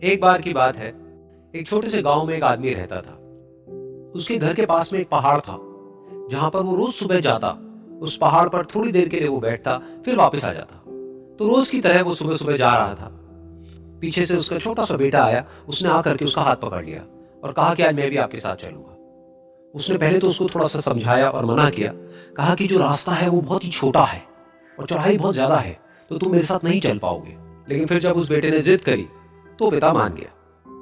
एक बार की बात है, एक छोटे से गांव में एक आदमी रहता था। उसके घर के पास में एक पहाड़ था, जहां पर वो रोज सुबह जाता। उस पहाड़ पर थोड़ी देर के लिए वो बैठता, फिर वापस आ जाता। तो रोज की तरह वो सुबह सुबह जा रहा था। पीछे से उसका छोटा सा बेटा आया। उसने आकर के उसका हाथ पकड़ लिया और कहा कि आज मैं भी आपके साथ चलूंगा। उसने पहले तो उसको थोड़ा सा समझाया और मना किया। कहा कि जो रास्ता है वो बहुत ही छोटा है और चढ़ाई बहुत ज्यादा है, तो तुम मेरे साथ नहीं चल पाओगे। लेकिन फिर जब उस बेटे ने जिद करी तो पिता मान गया।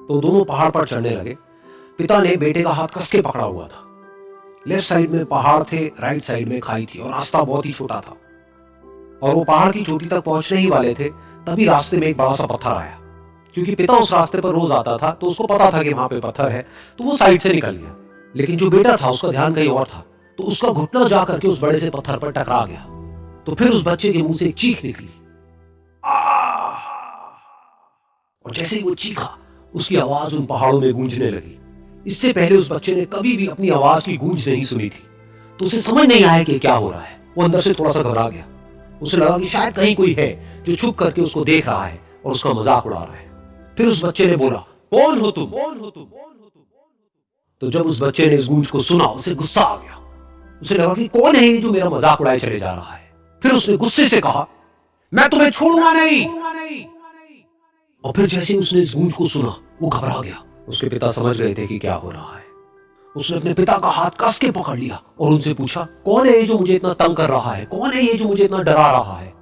तो दोनों पहाड़ पर चढ़ने लगे। पिता ने बेटे का हाथ कस के पकड़ा हुआ था। लेफ्ट साइड में पहाड़ थे, राइट साइड में खाई थी और रास्ता बहुत ही छोटा था। और वो पहाड़ की चोटी तक पहुंचने ही वाले थे, तभी रास्ते में एक बड़ा सा पत्थर आया। क्योंकि पिता उस रास्ते पर रोज आता था, तो उसको पता था कि वहां पे पत्थर है, तो वो साइड से निकल गया। लेकिन जो बेटा था उसका ध्यान कहीं और था, तो उसका घुटना जा करके उस बड़े से पत्थर पर टकरा गया। तो फिर उस बच्चे के मुंह से एक चीख निकली। और जैसे ही वो चीखा, उसकी आवाज उन पहाड़ों में गूंजने लगी। इससे पहले उस बच्चे ने कभी भी अपनी आवाज की गूंज नहीं सुनी थी, तो उसे समझ नहीं आया कि क्या हो रहा है। वो अंदर से थोड़ा सा घबरा गया। उसे लगा कि शायद कहीं कोई है जो छुप करके उसको देख रहा है और उसका मजाक उड़ा रहा है। फिर उस बच्चे ने बोला, कौन हो तुम? तो जब उस बच्चे ने इस गूंज को सुना, उसे गुस्सा आ गया। उसे लगा कि कौन है ये जो मेरा मजाक उड़ाए चले जा रहा है। फिर उसने गुस्से से कहा, मैं तुम्हें छोड़ूंगा नहीं। और फिर जैसे उसने इस गूंज को सुना, वो घबरा गया। उसके पिता समझ गए थे कि क्या हो रहा है। उसने अपने पिता का हाथ कस के पकड़ लिया और उनसे पूछा, कौन है ये जो मुझे इतना तंग कर रहा है? कौन है ये जो मुझे इतना डरा रहा है?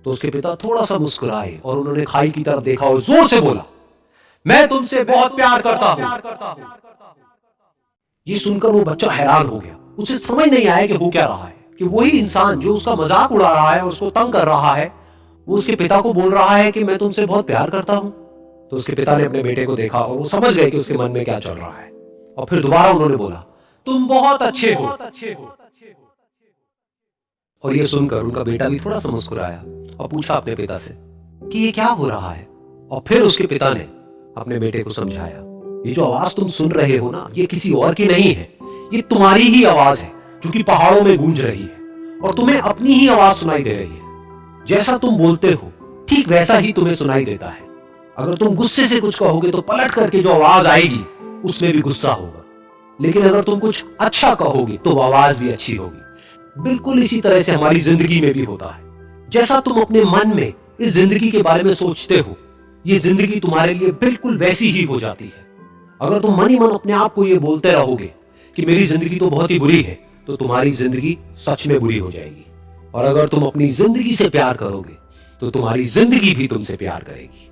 तो उसके पिता थोड़ा सा मुस्कुराए और उन्होंने खाई की तरफ देखा और जोर से बोला, मैं तुमसे बहुत प्यार करता हूं। ये सुनकर वो बच्चा हैरान हो गया। उसे समझ नहीं आया कि हो क्या रहा है, कि वही इंसान जो उसका मजाक उड़ा रहा है और उसको तंग कर रहा है, वो उसके पिता को बोल रहा है कि मैं तुमसे बहुत प्यार करता हूं। तो उसके पिता ने अपने बेटे को देखा और वो समझ गए कि उसके मन में क्या चल रहा है। और फिर दोबारा उन्होंने बोला, तुम बहुत अच्छे हो। और ये सुनकर उनका बेटा भी थोड़ा सा मुस्कुराया और पूछा अपने पिता से कि ये क्या हो रहा है। और फिर उसके पिता ने अपने बेटे को समझाया, ये जो आवाज तुम सुन रहे हो ना, ये किसी और की नहीं है, ये तुम्हारी ही आवाज है जो कि पहाड़ों में गूंज रही है और तुम्हें अपनी ही आवाज सुनाई दे रही है। जैसा तुम बोलते हो ठीक वैसा ही तुम्हें सुनाई देता है। अगर तुम गुस्से से कुछ कहोगे तो पलट करके जो आवाज आएगी उसमें भी गुस्सा होगा, लेकिन अगर तुम कुछ अच्छा कहोगे तो वो आवाज भी अच्छी होगी। बिल्कुल इसी तरह से हमारी जिंदगी में भी होता है। जैसा तुम अपने मन में इस जिंदगी के बारे में सोचते हो, ये जिंदगी तुम्हारे लिए बिल्कुल वैसी ही हो जाती है। अगर तुम मन ही मन अपने आप को ये बोलते रहोगे कि मेरी जिंदगी तो बहुत ही बुरी है, तो तुम्हारी जिंदगी सच में बुरी हो जाएगी। और अगर तुम अपनी जिंदगी से प्यार करोगे तो तुम्हारी जिंदगी भी तुमसे प्यार करेगी।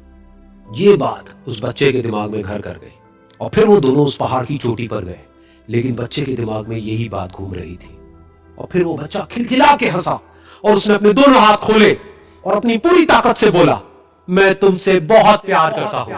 ये बात उस बच्चे के दिमाग में घर कर गई और फिर वो दोनों उस पहाड़ की चोटी पर गए। लेकिन बच्चे के दिमाग में यही बात घूम रही थी। और फिर वो बच्चा खिलखिला के हंसा और उसने अपने दोनों हाथ खोले और अपनी पूरी ताकत से बोला, मैं तुमसे बहुत प्यार करता हूं।